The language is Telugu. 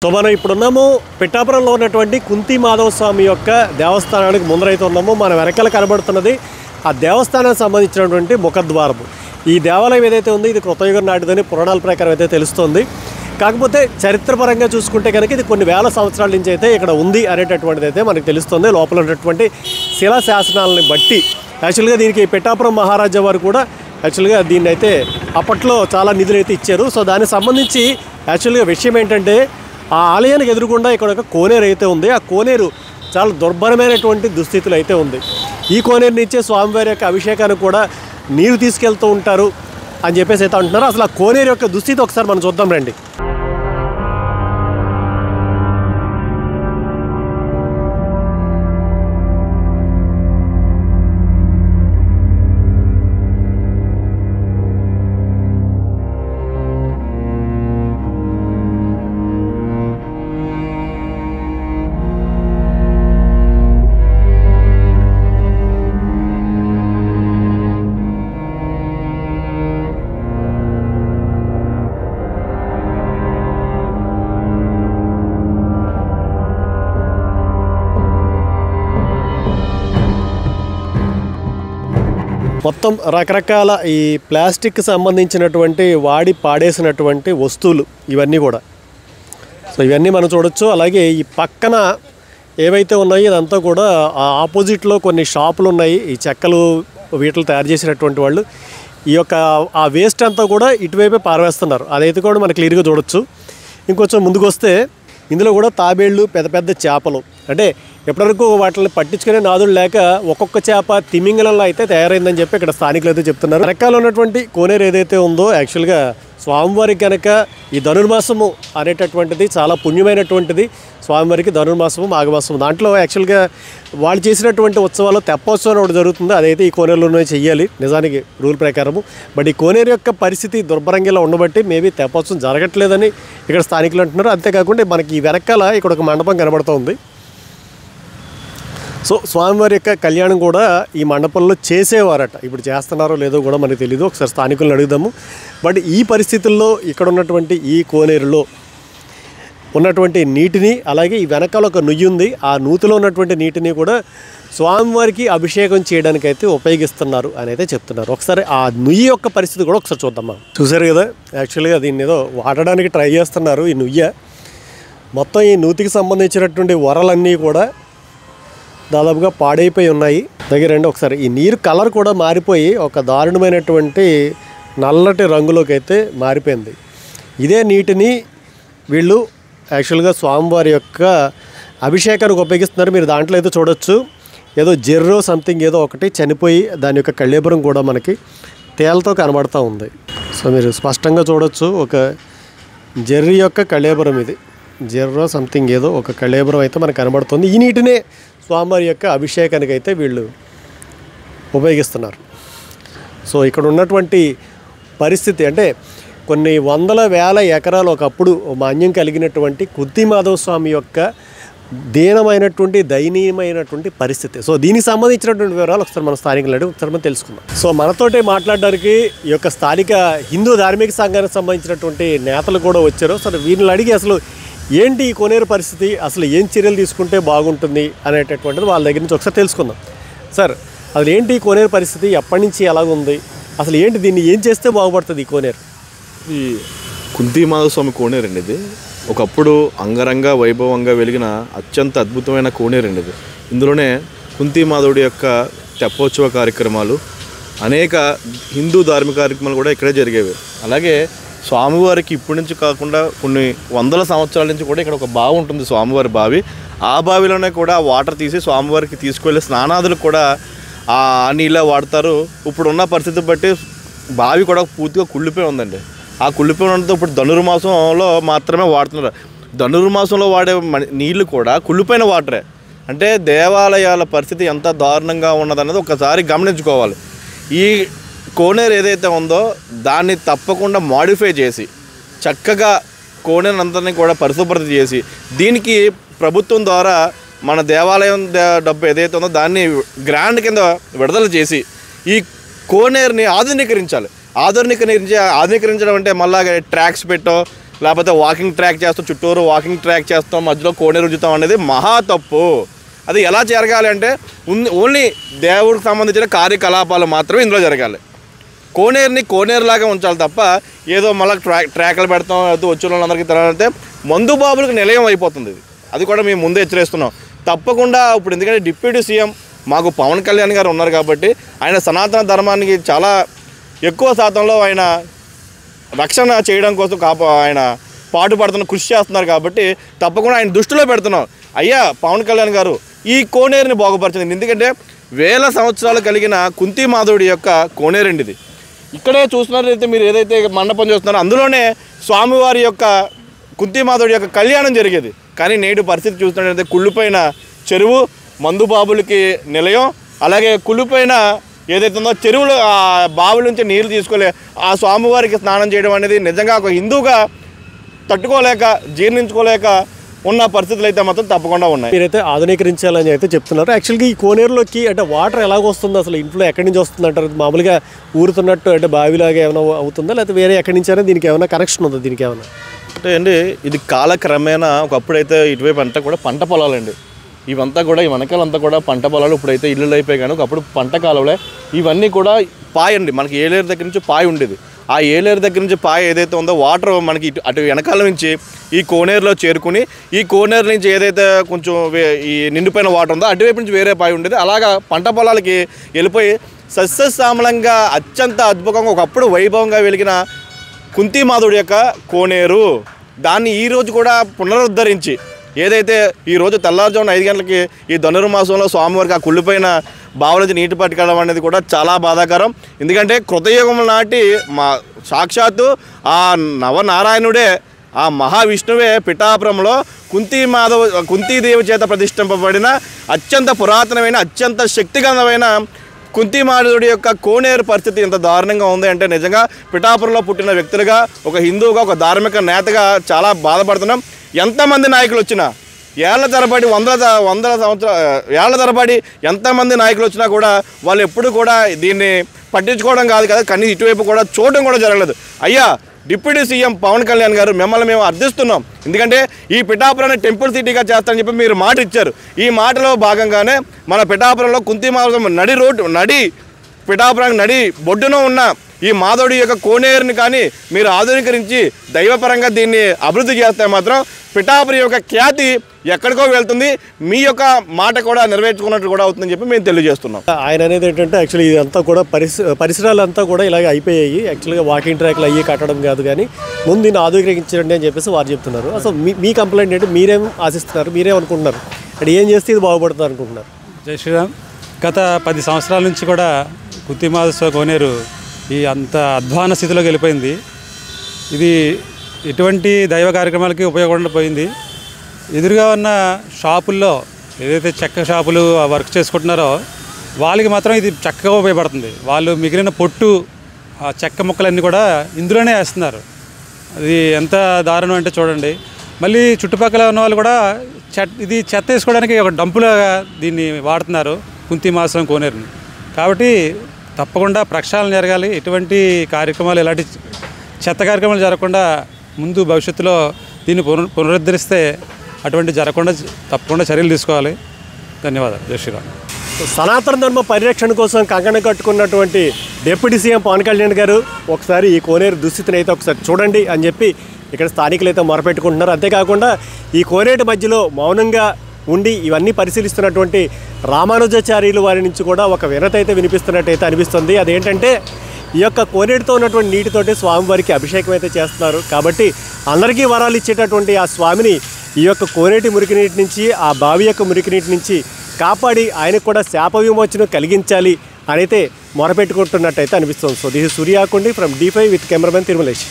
సో మనం ఇప్పుడున్నాము పిఠాపురంలో ఉన్నటువంటి కుంతి మాధవ స్వామి యొక్క దేవస్థానానికి ముందరైతే ఉన్నాము. మన వెనకాల కనబడుతున్నది ఆ దేవస్థానానికి సంబంధించినటువంటి ముఖద్వారము. ఈ దేవాలయం ఏదైతే ఉందో ఇది కృతయుగం నాటిదని పురాణాల ప్రకారం అయితే తెలుస్తుంది. కాకపోతే చరిత్రపరంగా చూసుకుంటే కనుక ఇది కొన్ని వేల సంవత్సరాల నుంచి అయితే ఇక్కడ ఉంది అనేటటువంటిది అయితే మనకు తెలుస్తుంది. లోపల ఉన్నటువంటి శిలా శాసనాలని బట్టి యాక్చువల్గా దీనికి పిఠాపురం మహారాజా వారు కూడా యాక్చువల్గా దీన్ని అయితే అప్పట్లో చాలా నిధులు అయితే ఇచ్చారు. సో దానికి సంబంధించి యాక్చువల్గా విషయం ఏంటంటే ఆ ఆలయానికి ఎదురుగుండా ఇక్కడ ఒక కోనేరు అయితే ఉంది. ఆ కోనేరు చాలా దుర్భరమైనటువంటి దుస్థితులు అయితే ఉంది. ఈ కోనేరు నుంచే స్వామివారి యొక్క అభిషేకానికి కూడా నీరు తీసుకెళ్తూ ఉంటారు అని చెప్పేసి అయితే అంటున్నారు. అసలు ఆ కోనేరు యొక్క దుస్థితి ఒకసారి మనం చూద్దాం రండి. మొత్తం రకరకాల ఈ ప్లాస్టిక్ సంబంధించినటువంటి వాడి పాడేసినటువంటి వస్తువులు ఇవన్నీ కూడా. సో ఇవన్నీ మనం చూడొచ్చు. అలాగే ఈ పక్కన ఏవైతే ఉన్నాయో ఇదంతా కూడా ఆ ఆపోజిట్లో కొన్ని షాపులు ఉన్నాయి. ఈ చెక్కలు వీటిని తయారు చేసినటువంటి వాళ్ళు ఈ యొక్క ఆ వేస్ట్ అంతా కూడా ఇటువైపే పారవేస్తున్నారు. అదైతే కూడా మనకు క్లియర్గా చూడొచ్చు. ఇంకొంచెం ముందుకు వస్తే ఇందులో కూడా తాబేళ్ళు, పెద్ద పెద్ద చేపలు, అంటే ఎప్పటివరకు వాటిని పట్టించుకునే నాదులు లేక ఒక్కొక్క చేప తిమింగలంలో అయితే తయారైందని చెప్పి ఇక్కడ స్థానికులు అయితే చెప్తున్నారు. వెనకాల ఉన్నటువంటి కోనేరు ఏదైతే ఉందో యాక్చువల్గా స్వామివారికి కనుక ఈ ధనుర్మాసము అనేటటువంటిది చాలా పుణ్యమైనటువంటిది. స్వామివారికి ధనుర్మాసము, మాఘమాసము దాంట్లో యాక్చువల్గా వాళ్ళు చేసినటువంటి ఉత్సవాలు తెప్పోత్సవం ఒకటి జరుగుతుంది. అదైతే ఈ కోనేరులోనే చెయ్యాలి నిజానికి రూల్ ప్రకారము. బట్ ఈ కోనేరు యొక్క పరిస్థితి దుర్భరంగా ఉండబట్టి మేబీ తెప్పోత్సవం జరగట్లేదని ఇక్కడ స్థానికులు అంటున్నారు. అంతేకాకుండా మనకి ఈ వెనకాల ఇక్కడ ఒక మండపం కనబడుతుంది. సో స్వామివారి యొక్క కళ్యాణం కూడా ఈ మండపంలో చేసేవారట. ఇప్పుడు చేస్తున్నారో లేదో కూడా మనకు తెలియదు. ఒకసారి స్థానికులను అడుగుదాము. బట్ ఈ పరిస్థితుల్లో ఇక్కడ ఉన్నటువంటి ఈ కోనేరులో ఉన్నటువంటి నీటిని, అలాగే ఈ వెనకాల ఒక నుయ్యి ఉంది, ఆ నూతిలో ఉన్నటువంటి నీటిని కూడా స్వామివారికి అభిషేకం చేయడానికైతే ఉపయోగిస్తున్నారు అని అయితే చెప్తున్నారు. ఒకసారి ఆ నుయ్యి యొక్క పరిస్థితి కూడా ఒకసారి చూద్దామా. చూసారు కదా, యాక్చువల్గా దీన్ని ఏదో వాడడానికి ట్రై చేస్తున్నారు. ఈ నుయ్య మొత్తం ఈ నూతికి సంబంధించినటువంటి వరలన్నీ కూడా దాదాపుగా పాడైపోయి ఉన్నాయి. దగ్గరండి ఒకసారి ఈ నీరు కలర్ కూడా మారిపోయి ఒక దారుణమైనటువంటి నల్లటి రంగులోకి అయితే మారిపోయింది. ఇదే నీటిని వీళ్ళు యాక్చువల్గా స్వామివారి యొక్క అభిషేకానికి ఉపయోగిస్తున్నారు. మీరు దాంట్లో అయితే చూడొచ్చు ఏదో జెర్రో సంథింగ్ ఏదో ఒకటి చనిపోయి దాని యొక్క కళ్ళేబరం కూడా మనకి తేలతో కనబడుతూ ఉంది. సో మీరు స్పష్టంగా చూడొచ్చు ఒక జెర్రీ యొక్క కళ్ళేబరం, ఇది జెర్రో సంథింగ్ ఏదో ఒక కళ్ళేబరం అయితే మనకు కనబడుతుంది. ఈ నీటినే స్వామివారి యొక్క అభిషేకానికి అయితే వీళ్ళు ఉపయోగిస్తున్నారు. సో ఇక్కడ ఉన్నటువంటి పరిస్థితి అంటే కొన్ని వందల వేల ఎకరాలు ఒకప్పుడు మాన్యం కలిగినటువంటి కుంతి మాధవ స్వామి యొక్క దీనమైనటువంటి దయనీయమైనటువంటి పరిస్థితి. సో దీనికి సంబంధించినటువంటి వివరాలు ఒకసారి మన స్థానికులు అడిగి ఒకసారి మనం తెలుసుకుందాం. సో మనతోటి మాట్లాడడానికి ఈ యొక్క స్థానిక హిందూ ధార్మిక సంఘానికి సంబంధించినటువంటి నేతలు కూడా వచ్చారు. సో వీళ్ళని అడిగి అసలు ఏంటి ఈ కోనేరు పరిస్థితి, అసలు ఏం చర్యలు తీసుకుంటే బాగుంటుంది అనేటటువంటిది వాళ్ళ దగ్గర నుంచి ఒకసారి తెలుసుకుందాం. సార్ అసలు ఏంటి ఈ కోనేరు పరిస్థితి, ఎప్పటి నుంచి ఎలాగుంది, అసలు ఏంటి దీన్ని ఏం చేస్తే బాగుపడుతుంది ఈ కోనేరు? ఈ కుంతి మాధవ స్వామి కోనేరు అండి. ఇది ఒకప్పుడు అంగరంగ వైభవంగా వెలిగిన అత్యంత అద్భుతమైన కోనేరు అండి. ఇది ఇందులోనే కుంతి మాధవుడి యొక్క తెప్పోత్సవ కార్యక్రమాలు, అనేక హిందూ ధార్మిక కార్యక్రమాలు కూడా ఇక్కడే జరిగేవి. అలాగే స్వామివారికి ఇప్పటి నుంచి కాకుండా కొన్ని వందల సంవత్సరాల నుంచి కూడా ఇక్కడ ఒక బావి ఉంటుంది, స్వామివారి బావి. ఆ బావిలోనే కూడా వాటర్ తీసి స్వామివారికి తీసుకువెళ్ళే స్నానాదులకు కూడా ఆ నీళ్ళ వాడతారు. ఇప్పుడు ఉన్న పరిస్థితి బట్టి బావి కూడా పూర్తిగా కుళ్ళిపోయి ఉందండి. ఆ కుళ్ళిపోయి ఉండడంతో ఇప్పుడు ధనుర్మాసంలో మాత్రమే వాడుతున్నారు. ధనుర్మాసంలో వాడే నీళ్లు కూడా కుళ్ళిపోయిన వాటరే. అంటే దేవాలయాల పరిస్థితి ఎంత దారుణంగా ఉన్నదన్నది ఒకసారి గమనించుకోవాలి. ఈ కోనేరు ఏదైతే ఉందో దాన్ని తప్పకుండా మాడిఫై చేసి చక్కగా కోనేరు అంతని కూడా పరిశుభ్రత చేసి దీనికి ప్రభుత్వం ద్వారా మన దేవాలయం డబ్బు ఏదైతే ఉందో దాన్ని గ్రాండ్ కింద విడుదల చేసి ఈ కోనేరుని ఆధునీకరించాలి. ఆధునీకరించడం అంటే మళ్ళా ట్రాక్స్ పెట్టో లేకపోతే వాకింగ్ ట్రాక్ చేస్తాం, చుట్టూరు వాకింగ్ ట్రాక్ చేస్తాం, మధ్యలో కోనేరు రుజుతాం అనేది మహా తప్పు. అది ఎలా జరగాలి అంటే ఓన్లీ దేవుడికి సంబంధించిన కార్యకలాపాలు మాత్రమే ఇందులో జరగాలి. కోనేరుని కోనేరులాగా ఉంచాలి తప్ప ఏదో మళ్ళీ ట్రాక్లు పెడతాం, అది వచ్చిన వాళ్ళందరికీ తెలంటే మందు బాబులకు నిలయం అయిపోతుంది. అది కూడా మేము ముందే హెచ్చరిస్తున్నాం. తప్పకుండా ఇప్పుడు ఎందుకంటే డిప్యూటీ సీఎం మాకు పవన్ కళ్యాణ్ గారు ఉన్నారు కాబట్టి ఆయన సనాతన ధర్మానికి చాలా ఎక్కువ శాతంలో ఆయన రక్షణ చేయడం కోసం ఆయన పాటుపడుతున్న కృషి చేస్తున్నారు కాబట్టి తప్పకుండా ఆయన దృష్టిలో పెడుతున్నాం. అయ్యా పవన్ కళ్యాణ్ గారు ఈ కోనేరుని బాగుపరచండి. ఎందుకంటే వేల సంవత్సరాలు కలిగిన కుంతిమాధవుడి యొక్క కోనేరండి ఇది. ఇక్కడే చూస్తున్నారైతే మీరు ఏదైతే మండపం చూస్తున్నారో అందులోనే స్వామివారి యొక్క కుంతిమాధవుడి యొక్క కళ్యాణం జరిగేది. కానీ నేడు పరిస్థితి చూస్తున్నట్లయితే కుళ్ళిపోయిన చెరువు, మందుబాబులకి నిలయం, అలాగే కుళ్ళిపోయిన ఏదైతే ఉందో చెరువులు ఆ బావుల నుంచి నీళ్లు తీసుకోలే ఆ స్వామివారికి స్నానం చేయడం అనేది నిజంగా ఒక హిందువుగా తట్టుకోలేక జీర్ణించుకోలేక ఉన్న పరిస్థితులు అయితే మాత్రం తప్పకుండా ఉన్నాయి. మీరైతే ఆధునీకరించాలని అయితే చెప్తున్నారు. యాక్చువల్గా ఈ కోనేరులోకి అంటే వాటర్ ఎలాగ వస్తుంది, అసలు ఇంట్లో ఎక్కడి నుంచి వస్తుంది అంటారు? మామూలుగా ఊరుతున్నట్టు అంటే బావిలాగా ఏమైనా అవుతుందా, లేకపోతే వేరే ఎక్కడి నుంచి అయినా దీనికి ఏమైనా కనెక్షన్ ఉందా? దీనికి ఏమైనా అంటే అండి ఇది కాలక్రమేణా ఒకప్పుడైతే ఇటువైపు అంతా కూడా పంట పొలాలండి. ఇవంతా కూడా ఈ వెనకాలంతా కూడా పంట పొలాలు. ఇప్పుడైతే ఇల్లులు అయిపోయి కానీ ఒకప్పుడు పంట కాలంలో ఇవన్నీ కూడా పాయ అండి. మనకి ఏలేరు దగ్గర నుంచి పాయ ఉండేది. ఆ ఏలేరు దగ్గర నుంచి పాయ ఏదైతే ఉందో వాటర్ మనకి అటు వెనకాల నుంచి ఈ కోనేరులో చేరుకుని ఈ కోనేరు నుంచి ఏదైతే కొంచెం ఈ నిండిపోయిన వాటర్ ఉందో అటువైపు నుంచి వేరే పాయ ఉండేది. అలాగా పంట పొలాలకి వెళ్ళిపోయి సస్యశ్యామలంగా అత్యంత అద్భుతంగా ఒకప్పుడు వైభవంగా వెలిగిన కుంతిమాధవుడి యొక్క కోనేరు, దాన్ని ఈరోజు కూడా పునరుద్ధరించి ఏదైతే ఈరోజు తెల్లారుజామున 5 గంటలకి ఈ ధనుర్మాసంలో స్వామివారికి ఆ కుళ్ళిపోయిన బావుల నుంచి నీటి పట్టుకెళ్ళడం అనేది కూడా చాలా బాధాకరం. ఎందుకంటే కృతయుగం నాటి మా సాక్షాత్తు ఆ నవనారాయణుడే ఆ మహావిష్ణువే పిఠాపురంలో కుంతీదేవి చేత ప్రతిష్ఠింపబడిన అత్యంత పురాతనమైన అత్యంత శక్తివంతమైన కుంతిమాధవుడి యొక్క కోనేరు పరిస్థితి ఎంత దారుణంగా ఉంది అంటే నిజంగా పిఠాపురంలో పుట్టిన వ్యక్తులుగా ఒక హిందువుగా ఒక ధార్మిక నేతగా చాలా బాధపడుతున్నాం. ఎంతమంది నాయకులు వచ్చినా ఏళ్ల తరబడి వందల సంవత్సరాల ఏళ్ల తరబడి ఎంతమంది నాయకులు వచ్చినా కూడా వాళ్ళు ఎప్పుడు కూడా దీన్ని పట్టించుకోవడం కాదు కదా, కనీసం ఇటువైపు కూడా చూడడం కూడా జరగలేదు. అయ్యా డిప్యూటీ సీఎం పవన్ కళ్యాణ్ గారు మిమ్మల్ని మేము అర్థిస్తున్నాం. ఎందుకంటే ఈ పిఠాపురాన్ని టెంపుల్ సిటీగా చేస్తారని చెప్పి మీరు మాట ఇచ్చారు. ఈ మాటలో భాగంగానే మన పిఠాపురంలో కుంతిమాధవ నడి పిఠాపురానికి నడి బొడ్డున ఉన్న ఈ మాధవుడి యొక్క కోనేరుని కానీ మీరు ఆధునీకరించి దైవపరంగా దీన్ని అభివృద్ధి చేస్తే మాత్రం పిఠాపురం యొక్క ఖ్యాతి ఎక్కడికో వెళ్తుంది, మీ యొక్క మాట కూడా నెరవేర్చుకున్నట్టు కూడా అవుతుందని చెప్పి మేము తెలియజేస్తున్నాం. ఆయన అనేది ఏంటంటే యాక్చువల్లీ ఇదంతా కూడా పరిసరాలంతా కూడా ఇలాగ అయిపోయాయి. యాక్చువల్గా వాకింగ్ ట్రాక్లు అయ్యి కట్టడం కాదు కానీ ముందు దీన్ని ఆధునీకరించండి అని చెప్పేసి వారు చెప్తున్నారు. అసలు మీ కంప్లైంట్ ఏంటి? మీరేం ఆశిస్తున్నారు? మీరేం అనుకుంటున్నారు? అంటే ఏం చేస్తే ఇది బాగుపడుతుంది అనుకుంటున్నారు? జై శ్రీరామ్. గత 10 సంవత్సరాల నుంచి కూడా కుంతిమాధవ కోనేరు ఈ అంత అధ్వాన స్థితిలోకి వెళ్ళిపోయింది. ఇది ఎటువంటి దైవ కార్యక్రమాలకి ఉపయోగపడకుండా పోయింది. ఎదురుగా ఉన్న షాపుల్లో ఏదైతే చెక్క షాపులు వర్క్ చేసుకుంటున్నారో వాళ్ళకి మాత్రం ఇది చక్కగా ఉపయోగపడుతుంది. వాళ్ళు మిగిలిన పొట్టు ఆ చెక్క ముక్కలన్నీ కూడా ఇందులోనే వేస్తున్నారు. అది ఎంత దారుణం అంటే చూడండి. మళ్ళీ చుట్టుపక్కల ఉన్న వాళ్ళు కూడా ఇది చెత్త వేసుకోవడానికి ఒక డంపులాగా దీన్ని వాడుతున్నారు కుంతిమాధవ కోనేరుని. కాబట్టి తప్పకుండా ప్రక్షాళన జరగాలి. ఎటువంటి కార్యక్రమాలు ఎలాంటి చెత్త కార్యక్రమాలు జరగకుండా ముందు భవిష్యత్తులో దీన్ని పునరుద్ధరిస్తే అటువంటి జరగకుండా తప్పకుండా చర్యలు తీసుకోవాలి. ధన్యవాదాలు. జై శ్రీరామ్. సనాతన ధర్మ పరిరక్షణ కోసం కంకణం కట్టుకున్నటువంటి డిప్యూటీ సీఎం పవన్ కళ్యాణ్ గారు ఒకసారి ఈ కోనేరు దుస్థితిని అయితే ఒకసారి చూడండి అని చెప్పి ఇక్కడ స్థానికులు అయితే మొరపెట్టుకుంటున్నారు. అంతేకాకుండా ఈ కోనేటి మధ్యలో మౌనంగా ఉండి ఇవన్నీ పరిశీలిస్తున్నటువంటి రామానుజాచార్యులు వారి నుంచి కూడా ఒక వినతి అయితే వినిపిస్తున్నట్టయితే అనిపిస్తుంది. అదేంటంటే ఈ యొక్క కోనేటితో ఉన్నటువంటి నీటితోటి స్వామివారికి అభిషేకం అయితే చేస్తున్నారు. కాబట్టి అందరికీ వరాలు ఇచ్చేటటువంటి ఆ స్వామిని ఈ యొక్క కోనేటి మురికి నీటి నుంచి ఆ బావి యొక్క మురికి నీటి నుంచి కాపాడి ఆయనకు కూడా శాప విమోచనం కలిగించాలి అని అయితే మొరపెట్టుకుంటున్నట్టయితే అనిపిస్తుంది. So this is Suryakundi from D5 with cameraman Tirumalesh.